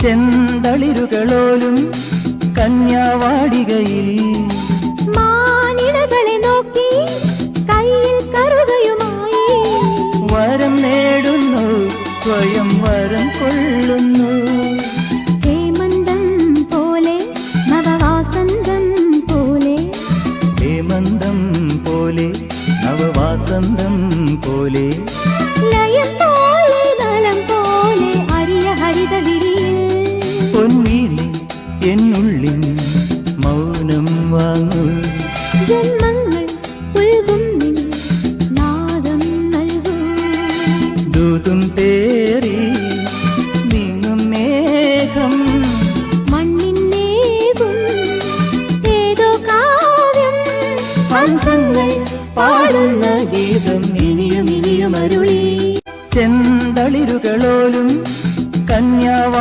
ചെന്തളിരുകളോലും കന്യാവാടികയിൽ മാനിടകളെ നോക്കി കയ്യിൽ കറുകയുമായി വരം നേടുന്നു, സ്വയം വരം കൊള്ളുന്നു. ഹേമന്തം പോലെ നവവാസന്തം പോലെ, ഹേമന്തം പോലെ നവവാസന്തം പോലെ, ലയം പോലെ നലം പോലെ അരിയ ഹരിത വിരിയിൽ പൊന്നീനി എന്നുള്ളിൽ